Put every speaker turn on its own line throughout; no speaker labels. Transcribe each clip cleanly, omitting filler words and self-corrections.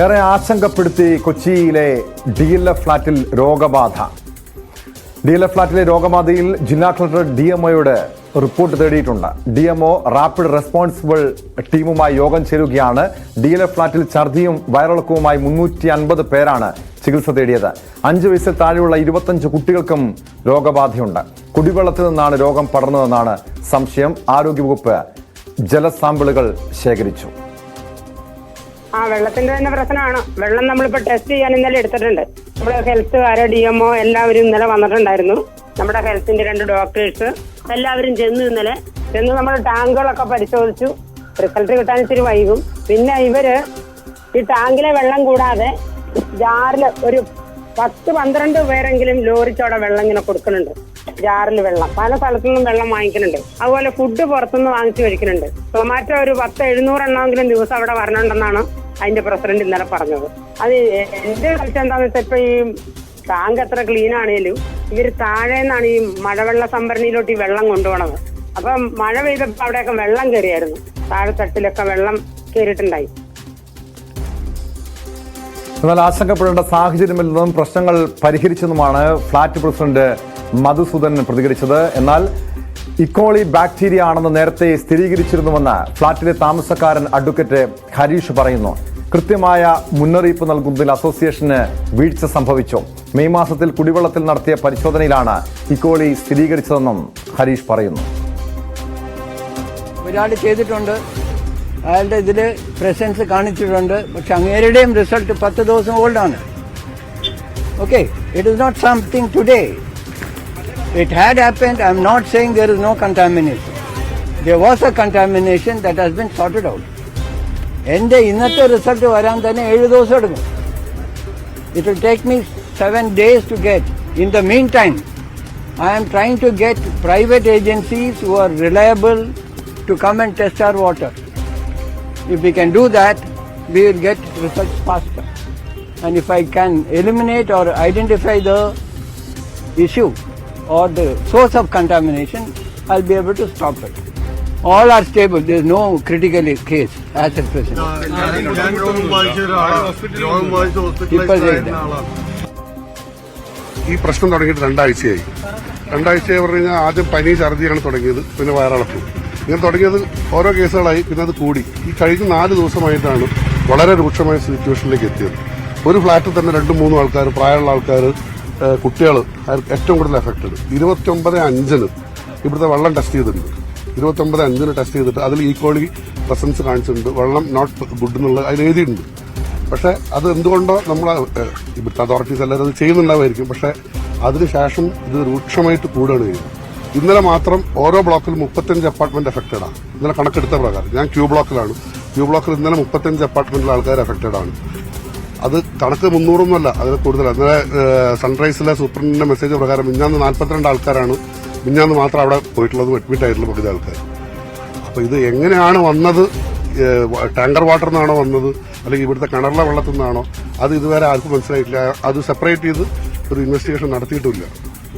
ഏറെ ആശങ്കപ്പെടുത്തി കൊച്ചിയിലെ DLF ഫ്ളാറ്റിൽ രോഗബാധ. DLF ഫ്ളാറ്റിലെ രോഗബാധയിൽ ജില്ലാ കളക്ടർ DMOയോട് റിപ്പോർട്ട് തേടിയിട്ടുണ്ട്. DMO റാപ്പിഡ് റെസ്പോൺസിബിൾ ടീമുമായി യോഗം ചേരുകയാണ്. DLF ഫ്ളാറ്റിൽ ഛർദിയും വയറിളക്കവുമായി 350 പേരാണ് ചികിത്സ തേടിയത്. 5 വയസ്സിൽ താഴെയുള്ള 25 കുട്ടികൾക്കും രോഗബാധയുണ്ട്. കുടിവെള്ളത്തിൽ നിന്നാണ് രോഗം പടർന്നതെന്നാണ് സംശയം. ആരോഗ്യവകുപ്പ് ജലസാമ്പിളുകൾ ശേഖരിച്ചു.
വെള്ളത്തിന്റെ തന്നെ പ്രശ്നമാണ്. വെള്ളം നമ്മളിപ്പോ ടെസ്റ്റ് ചെയ്യാൻ ഇന്നലെ എടുത്തിട്ടുണ്ട്. നമ്മുടെ ഹെൽത്തുകാര് DMO എല്ലാവരും ഇന്നലെ വന്നിട്ടുണ്ടായിരുന്നു. നമ്മുടെ ഹെൽത്തിന്റെ 2 ഡോക്ടേഴ്സ് എല്ലാവരും ഇന്നലെ ചെന്ന് നമ്മൾ ടാങ്കുകളൊക്കെ പരിശോധിച്ചു. റിസൾട്ട് കിട്ടാൻ ഇത്തിരി വൈകും. പിന്നെ ഇവര് ഈ ടാങ്കിലെ വെള്ളം കൂടാതെ ജാറില് ഒരു 10-12 പേരെങ്കിലും ലോറിച്ചോടെ വെള്ളം ഇങ്ങനെ കൊടുക്കുന്നുണ്ട്. ജാറിൽ വെള്ളം പല സ്ഥലത്തു നിന്നും വെള്ളം വാങ്ങിക്കുന്നുണ്ട്. അതുപോലെ ഫുഡ് പുറത്തുനിന്ന് വാങ്ങിച്ചു കഴിക്കുന്നുണ്ട്. ടൊമാറ്റോ ഒരു 10-700 എണ്ണമെങ്കിലും ദിവസം അവിടെ വരണുണ്ടെന്നാണ് അതിന്റെ പ്രസിഡന്റ് ഇന്നലെ പറഞ്ഞത്. അത് എന്റെ വിഷയം എന്താണെന്ന് വെച്ചാൽ ഇപ്പൊ ഈ ടാങ്ക് എത്ര ക്ലീൻ ആണേലും ഇവര് താഴേന്നാണ് ഈ മഴവെള്ള സംഭരണിയിലോട്ട് ഈ വെള്ളം കൊണ്ടുപോകണത്. അപ്പൊ മഴ പെയ്തപ്പോ അവിടെയൊക്കെ വെള്ളം കയറിയായിരുന്നു. താഴെത്തട്ടിലൊക്കെ വെള്ളം കയറിയിട്ടുണ്ടായി.
എന്നാൽ ആശങ്കപ്പെടേണ്ട സാഹചര്യമില്ലെന്നും പ്രശ്നങ്ങൾ പരിഹരിച്ചെന്നുമാണ് ഫ്ളാറ്റ് പ്രസിഡന്റ് മധുസൂദൻ പ്രതികരിച്ചത്. എന്നാൽ ഇക്കോളി ബാക്ടീരിയ ആണെന്ന് നേരത്തെ സ്ഥിരീകരിച്ചിരുന്നുവെന്ന് ഫ്ളാറ്റിലെ താമസക്കാരൻ അഡ്വക്കേറ്റ് ഹരീഷ് പറയുന്നു. കൃത്യമായ മുന്നറിയിപ്പ് നൽകുന്നതിൽ അസോസിയേഷന് വീഴ്ച സംഭവിച്ചു. മെയ് മാസത്തിൽ കുടിവെള്ളത്തിൽ നടത്തിയ പരിശോധനയിലാണ് ഇക്കോളി സ്ഥിരീകരിച്ചതെന്നും ഹരീഷ് പറയുന്നു.
ഒരാൾ ചെയ്തിട്ടുണ്ട്, അയാളുടെ ഇതിൽ പ്രസൻസ് കാണിച്ചിട്ടുണ്ട്. പക്ഷെ അങ്ങേരുടെയും റിസൾട്ട് 10 ദിവസം ഓൾഡാണ്. Okay, it is not something today. It had happened. I am not saying there is no contamination. There was a contamination that has been sorted out. എൻ്റെ ഇന്നത്തെ റിസൾട്ട് വരാൻ തന്നെ 7 ദിവസം എടുക്കും. It will take me 7 days to get. In the meantime, I am trying to get private agencies who are reliable to come and test our water. If we can do that, we will get results faster. And if I can eliminate or identify the issue or the source of contamination, I'll be able to stop it. All are stable. There is no critical case as at present. People say that.
ഈ പ്രശ്നം തുടങ്ങിയിട്ട് 2 ആഴ്ചയായി. 2 ആഴ്ചയായി പറഞ്ഞു കഴിഞ്ഞാൽ ആദ്യം പനി ഛർദിയാണ് തുടങ്ങിയത്. പിന്നെ വയറിളക്കം. ഇങ്ങനെ തുടങ്ങിയത് ഓരോ കേസുകളായി. പിന്നെ അത് കൂടി. ഈ കഴിഞ്ഞ 4 ദിവസമായിട്ടാണ് വളരെ രൂക്ഷമായ സിറ്റുവേഷനിലേക്ക് എത്തിയത്. ഒരു ഫ്ളാറ്റിൽ തന്നെ 2-3 ആൾക്കാർ, പ്രായമുള്ള ആൾക്കാർ, കുട്ടികൾ ഏറ്റവും കൂടുതൽ എഫക്റ്റഡ്. 29/5 ഇവിടുത്തെ വെള്ളം ടെസ്റ്റ് ചെയ്തിട്ടുണ്ട്. 29/5 ടെസ്റ്റ് ചെയ്തിട്ട് അതിൽ ഈക്വളി പ്രസൻസ് കാണിച്ചിട്ടുണ്ട്. വെള്ളം നോട്ട് ഗുഡ് എന്നുള്ളത് അതിൽ എഴുതിയിട്ടുണ്ട്. പക്ഷെ അത് എന്തുകൊണ്ടോ നമ്മൾ ഇവിടുത്തെ അതോറിറ്റീസ് എല്ലാവരും അത് ചെയ്യുന്നുണ്ടാവുമായിരിക്കും. പക്ഷെ അതിനുശേഷം ഇത് രൂക്ഷമായിട്ട് കൂടുകയാണ് ചെയ്യുന്നത്. ഇന്നലെ മാത്രം ഓരോ ബ്ലോക്കിൽ 35 അപ്പാർട്ട്മെന്റ് എഫക്റ്റഡാണ്. ഇന്നലെ കണക്കെടുത്ത പ്രകാരം ഞാൻ ക്യൂ ബ്ലോക്കിലാണ്. ക്യൂ ബ്ലോക്കിൽ ഇന്നലെ 35 അപ്പാർട്ട്മെന്റിലെ ആൾക്കാർ എഫക്റ്റഡ് ആണ്. അത് കണക്ക് 300 അതിൽ കൂടുതലാണ്. ഇന്നലെ സൺറൈസിലെ സൂപ്രണ്ടിന്റെ മെസ്സേജ് പ്രകാരം മിഞ്ഞാന്ന് 42 ആൾക്കാരാണ് മിഞ്ഞാന്ന് മാത്രം അവിടെ പോയിട്ടുള്ളത്, അഡ്മിറ്റ് ആയിട്ടുള്ള പകുതി ആൾക്കാർ. അപ്പൊ ഇത് എങ്ങനെയാണ് വന്നത്? ടാങ്കർ വാട്ടറിൽ നിന്നാണോ വന്നത്, അല്ലെങ്കിൽ ഇവിടുത്തെ കിണറിലെ വെള്ളത്തിൽ നിന്നാണോ, അത് ഇതുവരെ ആർക്കും മനസ്സിലായിട്ടില്ല. അത് സെപ്പറേറ്റ് ചെയ്ത് ഒരു ഇൻവെസ്റ്റിഗേഷൻ നടത്തിയിട്ടില്ല.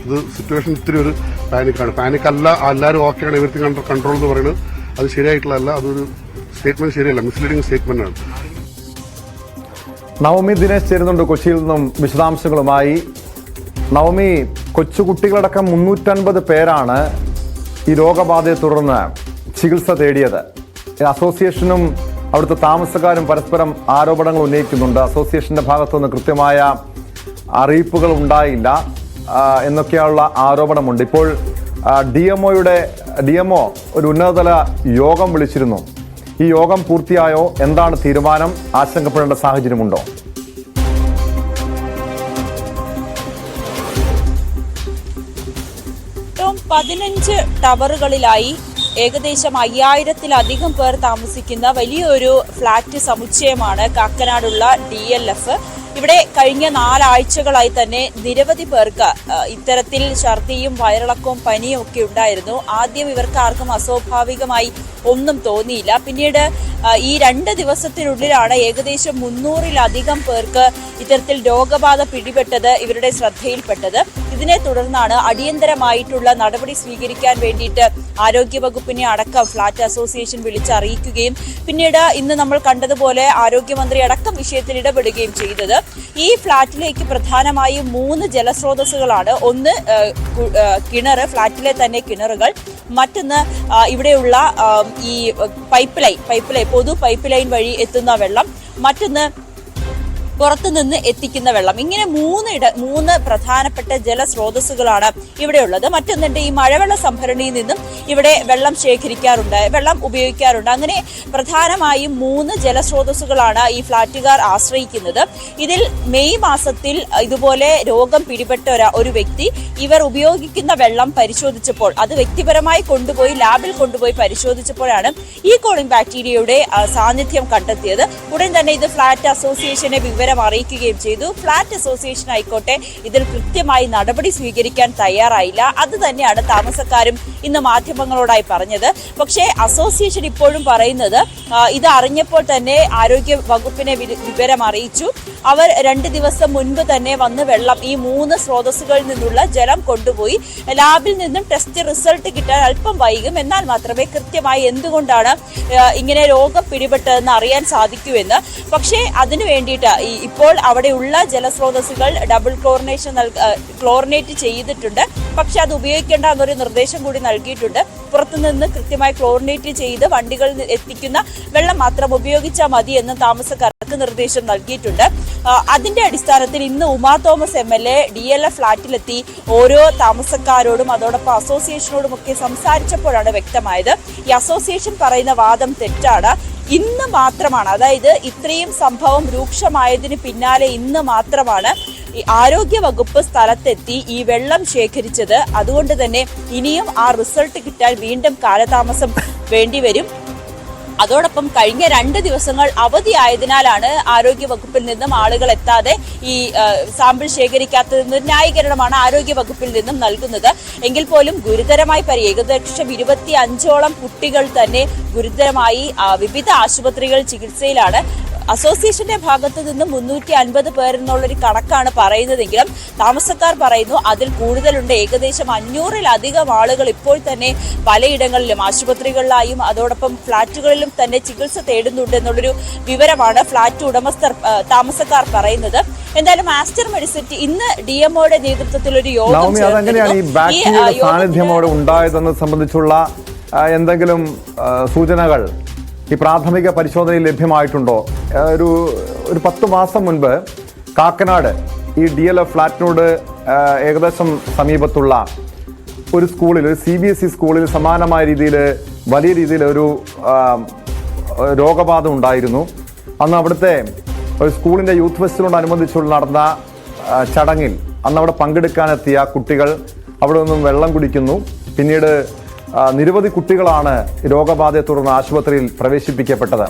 ഇത് സിറ്റുവേഷൻ ഇത്തിരി ഒരു പാനിക്കാണ്. പാനിക്കല്ല, എല്ലാവരും ഓക്കെയാണ്, എവരിത്തിങ് അണ്ടർ കൺട്രോൾ എന്ന് പറയുന്നത് അത് ശരിയായിട്ടുള്ളതല്ല. അതൊരു സ്റ്റേറ്റ്മെന്റ് ശരിയല്ല, മിസ്ലീഡിംഗ് സ്റ്റേറ്റ്മെന്റ് ആണ്.
നവമി ദിനേശ് ചേരുന്നുണ്ട് കൊച്ചിയിൽ നിന്നും വിശദാംശങ്ങളുമായി. നവമി, കൊച്ചുകുട്ടികളടക്കം 350 പേരാണ് ഈ രോഗബാധയെ തുടർന്ന് ചികിത്സ തേടിയത്. അസോസിയേഷനും അവിടുത്തെ താമസക്കാരും പരസ്പരം ആരോപണങ്ങൾ ഉന്നയിക്കുന്നുണ്ട്. അസോസിയേഷന്റെ ഭാഗത്തുനിന്ന് കൃത്യമായ അറിയിപ്പുകൾ ഉണ്ടായില്ല എന്നൊക്കെയുള്ള ആരോപണമുണ്ട്. ഇപ്പോൾ DMO ഒരു ഉന്നതതല യോഗം വിളിച്ചിരുന്നു. ഈ യോഗം പൂർത്തിയായോ? എന്താണ് തീരുമാനം? ആശങ്കപ്പെടേണ്ട സാഹചര്യമുണ്ടോ?
ഏറ്റവും 15 ടവറുകളിലായി ഏകദേശം 5000-ലധികം പേർ താമസിക്കുന്ന വലിയൊരു ഫ്ളാറ്റ് സമുച്ചയമാണ് കാക്കനാടുള്ള DLF. ഇവിടെ കഴിഞ്ഞ 4 ആഴ്ചകളായി തന്നെ നിരവധി പേർക്ക് ഇത്തരത്തിൽ ഛർദിയും വയറിളക്കവും പനിയും ഒക്കെ ഉണ്ടായിരുന്നു. ആദ്യം ഇവർക്ക് ആർക്കും അസ്വാഭാവികമായി ഒന്നും തോന്നിയില്ല. പിന്നീട് ഈ 2 ദിവസത്തിനുള്ളിലാണ് ഏകദേശം 300-ലധികം പേർക്ക് ഇത്തരത്തിൽ രോഗബാധ പിടിപെട്ടത്, ഇവരുടെ ശ്രദ്ധയിൽപ്പെട്ടത്. ഇതിനെ തുടർന്നാണ് അടിയന്തരമായിട്ടുള്ള നടപടി സ്വീകരിക്കാൻ വേണ്ടിയിട്ട് ആരോഗ്യവകുപ്പിനെ അടക്കം ഫ്ളാറ്റ് അസോസിയേഷൻ വിളിച്ചറിയിക്കുകയും പിന്നീട് ഇന്ന് നമ്മൾ കണ്ടതുപോലെ ആരോഗ്യമന്ത്രി അടക്കം വിഷയത്തിൽ ഇടപെടുകയും ചെയ്തത്. ഈ ഫ്ളാറ്റിലേക്ക് പ്രധാനമായും 3 ജലസ്രോതസ്സുകളാണ്. ഒന്ന് കിണറ്, ഫ്ളാറ്റിലെ തന്നെ കിണറുകൾ. മറ്റൊന്ന് ഇവിടെയുള്ള ഈ പൈപ്പ് ലൈൻ പൊതു പൈപ്പ് ലൈൻ വഴി എത്തുന്ന വെള്ളം. മറ്റൊന്ന് പുറത്തുനിന്ന് എത്തിക്കുന്ന വെള്ളം. ഇങ്ങനെ 3 പ്രധാനപ്പെട്ട ജലസ്രോതസ്സുകളാണ് ഇവിടെയുള്ളത്. മറ്റൊന്നുണ്ട്, ഈ മഴവെള്ള സംഭരണിയിൽ നിന്നും ഇവിടെ വെള്ളം ശേഖരിക്കാറുണ്ട്, വെള്ളം ഉപയോഗിക്കാറുണ്ട്. അങ്ങനെ പ്രധാനമായും 3 ജലസ്രോതസ്സുകളാണ് ഈ ഫ്ളാറ്റുകാർ ആശ്രയിക്കുന്നത്. ഇതിൽ മെയ് മാസത്തിൽ ഇതുപോലെ രോഗം പിടിപെട്ട ഒരു വ്യക്തി ഇവർ ഉപയോഗിക്കുന്ന വെള്ളം പരിശോധിച്ചപ്പോൾ, അത് വ്യക്തിപരമായി കൊണ്ടുപോയി ലാബിൽ കൊണ്ടുപോയി പരിശോധിച്ചപ്പോഴാണ് ഈ കോളി ബാക്ടീരിയയുടെ സാന്നിധ്യം കണ്ടെത്തിയത്. ഉടൻ തന്നെ ഇത് ഫ്ളാറ്റ് അസോസിയേഷനെ വിവരം അറിയിക്കുകയും ചെയ്തു. ഫ്ളാറ്റ് അസോസിയേഷൻ ആയിക്കോട്ടെ ഇതിൽ കൃത്യമായി നടപടി സ്വീകരിക്കാൻ തയ്യാറായില്ല. അത് തന്നെയാണ് താമസക്കാരും ഇന്ന് മാധ്യമങ്ങളോടായി പറഞ്ഞത്. പക്ഷേ അസോസിയേഷൻ ഇപ്പോഴും പറയുന്നത് ഇത് അറിഞ്ഞപ്പോൾ തന്നെ ആരോഗ്യ വകുപ്പിനെ വിവരം അറിയിച്ചു. അവർ 2 ദിവസം മുൻപ് തന്നെ വന്ന് വെള്ളം ഈ 3 സ്രോതസ്സുകളിൽ നിന്നുള്ള ജലം കൊണ്ടുപോയി ലാബിൽ നിന്നും ടെസ്റ്റ് റിസൾട്ട് കിട്ടാൻ അല്പം വൈകും. എന്നാൽ മാത്രമേ കൃത്യമായി എന്തുകൊണ്ടാണ് ഇങ്ങനെ രോഗം പിടിപെട്ടതെന്ന് അറിയാൻ സാധിക്കൂ. പക്ഷേ അതിനു വേണ്ടിയിട്ട് ഇപ്പോൾ അവിടെയുള്ള ജലസ്രോതസ്സുകൾ ഡബിൾ ക്ലോറിനേറ്റ് ചെയ്തിട്ടുണ്ട്. പക്ഷെ അത് ഉപയോഗിക്കേണ്ട എന്നൊരു നിർദ്ദേശം കൂടി നൽകിയിട്ടുണ്ട്. പുറത്തുനിന്ന് കൃത്യമായി ക്ലോറിനേറ്റ് ചെയ്ത് വണ്ടികളിൽ എത്തിക്കുന്ന വെള്ളം മാത്രം ഉപയോഗിച്ചാൽ മതി എന്ന് താമസക്കാർക്ക് നിർദ്ദേശം നൽകിയിട്ടുണ്ട്. അതിന്റെ അടിസ്ഥാനത്തിൽ ഇന്ന് ഉമാ തോമസ് MLA DLF ഫ്ളാറ്റിലെത്തി ഓരോ താമസക്കാരോടും അതോടൊപ്പം അസോസിയേഷനോടും ഒക്കെ സംസാരിച്ചപ്പോഴാണ് വ്യക്തമായത് ഈ അസോസിയേഷൻ പറയുന്ന വാദം തെറ്റാണ്. ഇന്ന് മാത്രമാണ്, അതായത് ഇത്രയും സംഭവം രൂക്ഷമായതിന് പിന്നാലെ ഇന്ന് മാത്രമാണ് ഈ ആരോഗ്യ വകുപ്പ് സ്ഥലത്തെത്തി ഈ വെള്ളം ശേഖരിച്ചത്. അതുകൊണ്ട് തന്നെ ഇനിയും ആ റിസൾട്ട് കിട്ടാൻ വീണ്ടും കാലതാമസം വേണ്ടിവരും. അതോടൊപ്പം കഴിഞ്ഞ 2 ദിവസങ്ങൾ അവധിയായതിനാലാണ് ആരോഗ്യ വകുപ്പിൽ നിന്നും ആളുകൾ എത്താതെ ഈ സാമ്പിൾ ശേഖരിക്കാത്തതെന്ന ന്യായീകരണമാണ് ആരോഗ്യ വകുപ്പിൽ നിന്നും നൽകുന്നത്. എങ്കിൽ പോലും ഗുരുതരമായി ഏകദേശം 25ഓളം കുട്ടികൾ തന്നെ ഗുരുതരമായി വിവിധ ആശുപത്രികൾ ചികിത്സയിലാണ്. അസോസിയേഷന്റെ ഭാഗത്തു നിന്നും 350 പേരെന്നുള്ളൊരു കണക്കാണ് പറയുന്നതെങ്കിലും താമസക്കാർ പറയുന്നു അതിൽ കൂടുതലുണ്ട്. ഏകദേശം 500-ലധികം ആളുകൾ ഇപ്പോൾ തന്നെ പലയിടങ്ങളിലും ആശുപത്രികളിലായും അതോടൊപ്പം ഫ്ളാറ്റുകളിലും തന്നെ ചികിത്സ തേടുന്നുണ്ട് എന്നുള്ളൊരു വിവരമാണ് ഫ്ളാറ്റ് ഉടമസ്ഥർ താമസക്കാർ പറയുന്നത്. എന്തായാലും ആസ്റ്റർ മെഡിസിറ്റി ഇന്ന് DMOയുടെ നേതൃത്വത്തിൽ ഒരു യോഗം
സാന്നിധ്യമോടെ ഉണ്ടായതെന്ന് സംബന്ധിച്ചുള്ള എന്തെങ്കിലും സൂചനകൾ ഈ പ്രാഥമിക പരിശോധനയിൽ ലഭ്യമായിട്ടുണ്ടോ? ഒരു 10 മാസം മുൻപ് കാക്കനാട് ഈ DLF ഫ്ളാറ്റിനോട് ഏകദേശം സമീപത്തുള്ള ഒരു സ്കൂളിൽ, ഒരു CBSE സ്കൂളിൽ സമാനമായ രീതിയിൽ വലിയ രീതിയിൽ ഒരു രോഗബാധ ഉണ്ടായിരുന്നു. അന്ന് അവിടുത്തെ ഒരു സ്കൂളിൻ്റെ യൂത്ത് ഫെസ്റ്റിനോടനുബന്ധിച്ചുള്ള നടന്ന ചടങ്ങിൽ അന്ന് അവിടെ പങ്കെടുക്കാനെത്തിയ കുട്ടികൾ അവിടെ നിന്നും വെള്ളം കുടിക്കുന്നു. പിന്നീട് നിരവധി കുട്ടികളാണ് രോഗബാധയെ തുടർന്ന് ആശുപത്രിയിൽ പ്രവേശിപ്പിക്കപ്പെട്ടത്.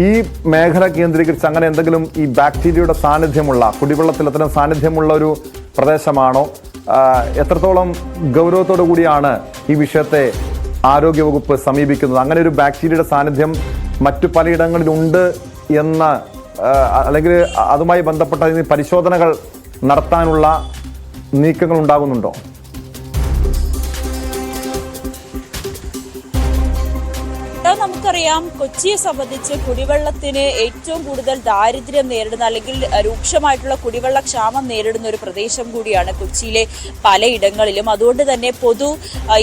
ഈ മേഖല കേന്ദ്രീകരിച്ച് അങ്ങനെ എന്തെങ്കിലും ഈ ബാക്ടീരിയയുടെ സാന്നിധ്യമുള്ള, കുടിവെള്ളത്തിൽ അത്തരം സാന്നിധ്യമുള്ള ഒരു പ്രദേശമാണോ? എത്രത്തോളം ഗൗരവത്തോടു കൂടിയാണ് ഈ വിഷയത്തെ ആരോഗ്യവകുപ്പ് സമീപിക്കുന്നത്? അങ്ങനെ ഒരു ബാക്ടീരിയയുടെ സാന്നിധ്യം മറ്റു പലയിടങ്ങളിലുണ്ട് എന്ന്, അല്ലെങ്കിൽ അതുമായി ബന്ധപ്പെട്ട പരിശോധനകൾ നടത്താനുള്ള നീക്കങ്ങൾ ഉണ്ടാകുന്നുണ്ടോ?
നമുക്കറിയാം കൊച്ചിയെ സംബന്ധിച്ച് കുടിവെള്ളത്തിന് ഏറ്റവും കൂടുതൽ ദാരിദ്ര്യം നേരിടുന്ന അല്ലെങ്കിൽ രൂക്ഷമായിട്ടുള്ള കുടിവെള്ള ക്ഷാമം നേരിടുന്ന ഒരു പ്രദേശം കൂടിയാണ് കൊച്ചിയിലെ പലയിടങ്ങളിലും. അതുകൊണ്ട് തന്നെ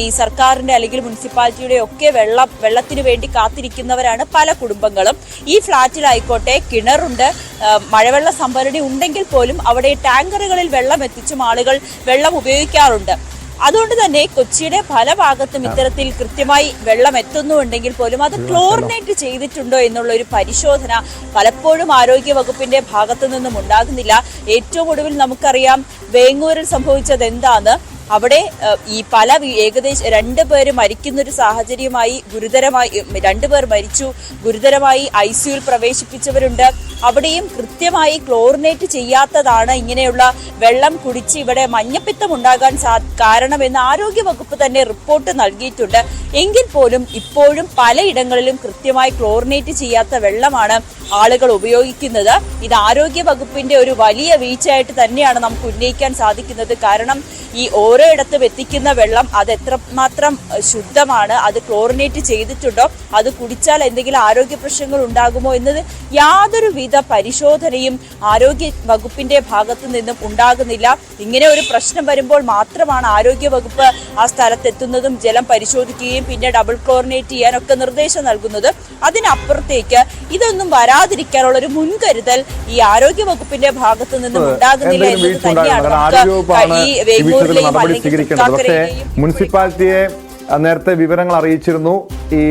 ഈ സർക്കാരിന്റെ അല്ലെങ്കിൽ മുനിസിപ്പാലിറ്റിയുടെ ഒക്കെ വെള്ളത്തിന് വേണ്ടി കാത്തിരിക്കുന്നവരാണ് പല കുടുംബങ്ങളും. ഈ ഫ്ളാറ്റിലായിക്കോട്ടെ കിണറുണ്ട്, മഴവെള്ള സംഭരണി ഉണ്ടെങ്കിൽ പോലും അവിടെ ടാങ്കറുകളിൽ വെള്ളം എത്തിച്ചും ആളുകൾ വെള്ളം ഉപയോഗിക്കാറുണ്ട്. അതുകൊണ്ട് തന്നെ കൊച്ചിയുടെ പല ഭാഗത്തും ഇത്തരത്തിൽ കൃത്യമായി വെള്ളം എത്തുന്നുണ്ടെങ്കിൽ പോലും അത് ക്ലോറിനേറ്റ് ചെയ്തിട്ടുണ്ടോ എന്നുള്ള ഒരു പരിശോധന പലപ്പോഴും ആരോഗ്യ വകുപ്പിന്റെ ഭാഗത്തു നിന്നും ഉണ്ടാകുന്നില്ല. ഏറ്റവും ഒടുവിൽ നമുക്കറിയാം വേങ്ങൂരിൽ സംഭവിച്ചത് എന്താന്ന്. അവിടെ ഈ ഏകദേശം 2 പേര് മരിക്കുന്ന ഒരു സാഹചര്യമായി ഗുരുതരമായി 2 പേർ മരിച്ചു, ഗുരുതരമായി ICUയിൽ പ്രവേശിപ്പിച്ചവരുണ്ട്. അവിടെയും കൃത്യമായി ക്ലോറിനേറ്റ് ചെയ്യാത്തതാണ് ഇങ്ങനെയുള്ള വെള്ളം കുടിച്ച് ഇവിടെ മഞ്ഞപ്പിത്തം ഉണ്ടാകാൻ കാരണമെന്ന് ആരോഗ്യ വകുപ്പ് തന്നെ റിപ്പോർട്ട് നൽകിയിട്ടുണ്ട്. എങ്കിൽ പോലും ഇപ്പോഴും പലയിടങ്ങളിലും കൃത്യമായി ക്ലോറിനേറ്റ് ചെയ്യാത്ത വെള്ളമാണ് ആളുകൾ ഉപയോഗിക്കുന്നത്. ഇത് ആരോഗ്യ വകുപ്പിന്റെ ഒരു വലിയ വീഴ്ചയായിട്ട് തന്നെയാണ് നമുക്ക് ഉന്നയിക്കാൻ സാധിക്കുന്നത്. കാരണം ഈ ഓരോയിടത്തും എത്തിക്കുന്ന വെള്ളം അത് എത്രമാത്രം ശുദ്ധമാണ്, അത് ക്ലോറിനേറ്റ് ചെയ്തിട്ടുണ്ടോ, അത് കുടിച്ചാൽ എന്തെങ്കിലും ആരോഗ്യ പ്രശ്നങ്ങൾ ഉണ്ടാകുമോ എന്നത് യാതൊരുവിധ പരിശോധനയും ആരോഗ്യ വകുപ്പിന്റെ ഭാഗത്തു നിന്നും ഉണ്ടാകുന്നില്ല. ഇങ്ങനെ ഒരു പ്രശ്നം വരുമ്പോൾ മാത്രമാണ് ആരോഗ്യ വകുപ്പ് ആ സ്ഥലത്തെത്തുന്നതും ജലം പരിശോധിക്കുകയും പിന്നെ ഡബിൾ ക്ലോറിനേറ്റ് ചെയ്യാനൊക്കെ നിർദ്ദേശം നൽകുന്നത്. അതിനപ്പുറത്തേക്ക് ഇതൊന്നും വരാതിരിക്കാനുള്ള ഒരു മുൻകരുതൽ ഈ ആരോഗ്യ വകുപ്പിന്റെ ഭാഗത്തു നിന്നും ഉണ്ടാകുന്നില്ല എന്നത് തന്നെയാണ് നമുക്ക് ഈ വേങ്ങൂരിലെയും
പക്ഷേ മുനിസിപ്പാലിറ്റിയെ നേരത്തെ വിവരങ്ങൾ അറിയിച്ചിരുന്നു, ഈ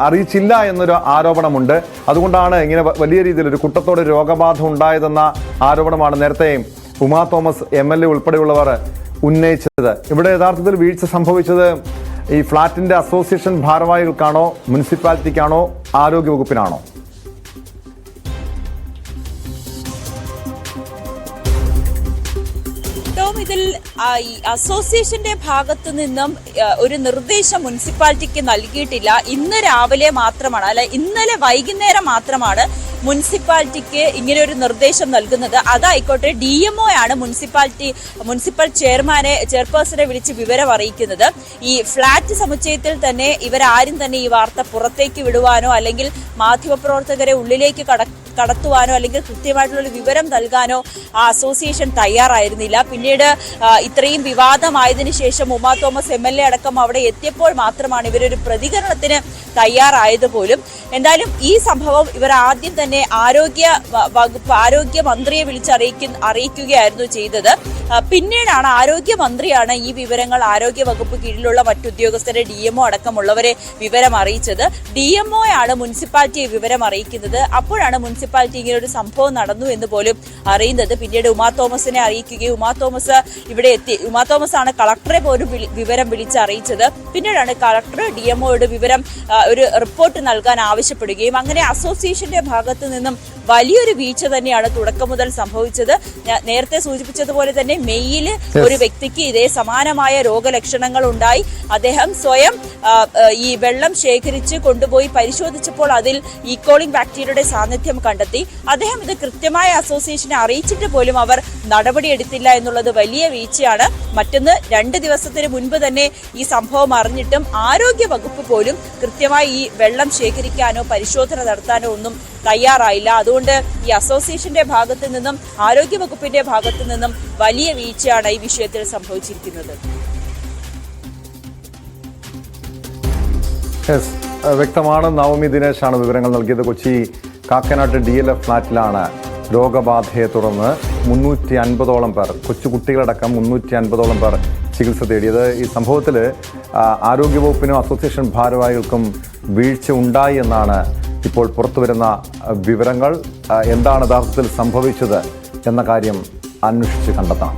അറിയിച്ചില്ല എന്നൊരു ആരോപണമുണ്ട്. അതുകൊണ്ടാണ് ഇങ്ങനെ വലിയ രീതിയിൽ ഒരു കുട്ടത്തോട് രോഗബാധ ഉണ്ടായതെന്ന ആരോപണമാണ് നേരത്തെ ഉമാ തോമസ് MLA ഉൾപ്പെടെയുള്ളവർ ഉന്നയിച്ചത്. ഇവിടെ യഥാർത്ഥത്തിൽ വീഴ്ച സംഭവിച്ചത് ഈ ഫ്ളാറ്റിന്റെ അസോസിയേഷൻ ഭാരവാഹികൾക്കാണോ, മുനിസിപ്പാലിറ്റിക്കാണോ, ആരോഗ്യവകുപ്പിനാണോ?
ഇതിൽ അസോസിയേഷന്റെ ഭാഗത്തു നിന്നും ഒരു നിർദ്ദേശം മുനിസിപ്പാലിറ്റിക്ക് നൽകിയിട്ടില്ല. ഇന്ന് രാവിലെ മാത്രമാണ്, അല്ല ഇന്നലെ വൈകുന്നേരം മാത്രമാണ് മുനിസിപ്പാലിറ്റിക്ക് ഇങ്ങനെ ഒരു നിർദ്ദേശം നൽകുന്നത്. അതായിക്കോട്ടെ, DMO ആണ് മുനിസിപ്പൽ ചെയർപേഴ്സണെ വിളിച്ച് വിവരം അറിയിക്കുന്നത്. ഈ ഫ്ളാറ്റ് സമുച്ചയത്തിൽ തന്നെ ഇവരാരും തന്നെ ഈ വാർത്ത പുറത്തേക്ക് വിടുവാനോ അല്ലെങ്കിൽ മാധ്യമപ്രവർത്തകരെ ഉള്ളിലേക്ക് കടത്തുവാനോ അല്ലെങ്കിൽ കൃത്യമായിട്ടുള്ള വിവരം നൽകാനോ ആ അസോസിയേഷൻ തയ്യാറായിരുന്നില്ല. പിന്നീട് ഇത്രയും വിവാദമായതിനു ശേഷം ഉമാ തോമസ് MLA അടക്കം അവിടെ എത്തിയപ്പോൾ മാത്രമാണ് ഇവരൊരു പ്രതികരണത്തിന് തയ്യാറായത് പോലും. എന്തായാലും ഈ സംഭവം ഇവർ ആദ്യം തന്നെ ആരോഗ്യമന്ത്രിയെ അറിയിക്കുകയായിരുന്നു ചെയ്തത്. പിന്നീടാണ് ആരോഗ്യമന്ത്രിയാണ് ഈ വിവരങ്ങൾ ആരോഗ്യ വകുപ്പ് കീഴിലുള്ള മറ്റുദ്യോഗസ്ഥരെ DMO അടക്കമുള്ളവരെ വിവരം അറിയിച്ചത്. DMO ആണ് മുനിസിപ്പാലിറ്റിയെ വിവരം അറിയിക്കുന്നത്. അപ്പോഴാണ് മുനിസിപ്പാലിറ്റി ഇങ്ങനെ ഒരു സംഭവം നടന്നു എന്ന് പോലും അറിയുന്നത്. പിന്നീട് ഉമാ തോമസിനെ അറിയിക്കുകയും ഉമാ തോമസ് ഇവിടെ എത്തി. ഉമാ തോമസ് ആണ് കളക്ടറെ പോലും വിവരം വിളിച്ചറിയിച്ചത്. പിന്നീടാണ് കളക്ടർ DMOയോട് ഒരു റിപ്പോർട്ട് നൽകാൻ ആവശ്യപ്പെടുകയും അങ്ങനെ അസോസിയേഷന്റെ ഭാഗത്തു നിന്നും വലിയൊരു വീഴ്ച തന്നെയാണ് തുടക്കം മുതൽ സംഭവിച്ചത്. നേരത്തെ സൂചിപ്പിച്ചതുപോലെ തന്നെ മെയ്യിൽ ഒരു വ്യക്തിക്ക് ഇതേ സമാനമായ രോഗലക്ഷണങ്ങൾ ഉണ്ടായി. അദ്ദേഹം സ്വയം ഈ വെള്ളം ശേഖരിച്ച് കൊണ്ടുപോയി പരിശോധിച്ചപ്പോൾ അതിൽ ഈക്കോളിംഗ് ബാക്ടീരിയയുടെ സാന്നിധ്യം കണ്ടെത്തി. അദ്ദേഹം ഇത് കൃത്യമായ അസോസിയേഷനെ അറിയിച്ചിട്ട് പോലും അവർ നടപടിയെടുത്തില്ല എന്നുള്ളത് വലിയ വീഴ്ചയാണ്. മറ്റൊന്ന്, 2 ദിവസത്തിന് മുൻപ് തന്നെ ഈ സംഭവം അറിഞ്ഞിട്ടും ആരോഗ്യ വകുപ്പ് പോലും കൃത്യമായി ഈ വെള്ളം ശേഖരിക്കാനോ പരിശോധന നടത്താനോ ഒന്നും തയ്യാറായില്ല. അതുകൊണ്ട് ഈ അസോസിയേഷന്റെ ഭാഗത്തു നിന്നും ആരോഗ്യ വകുപ്പിന്റെ ഭാഗത്തു നിന്നും വലിയ വീഴ്ചയാണ് ഈ വിഷയത്തിൽ സംഭവിച്ചിരിക്കുന്നത്.
വ്യക്തമാണ്. നവമി ദിനേശാണ് വിവരങ്ങൾ നൽകിയത്. കൊച്ചി കാക്കനാട്ട് DLF ഫ്ളാറ്റിലാണ് രോഗബാധയെ തുടർന്ന് 350ഓളം പേർ, കൊച്ചുകുട്ടികളടക്കം 350ഓളം പേർ ചികിത്സ തേടിയത്. ഈ സംഭവത്തിൽ ആരോഗ്യവകുപ്പിനും അസോസിയേഷൻ ഭാരവാഹികൾക്കും വീഴ്ച ഉണ്ടായി എന്നാണ് ഇപ്പോൾ പുറത്തുവരുന്ന വിവരങ്ങൾ. എന്താണ് യഥാർത്ഥത്തിൽ സംഭവിച്ചത് എന്ന കാര്യം അന്വേഷിച്ച് കണ്ടെത്തണം.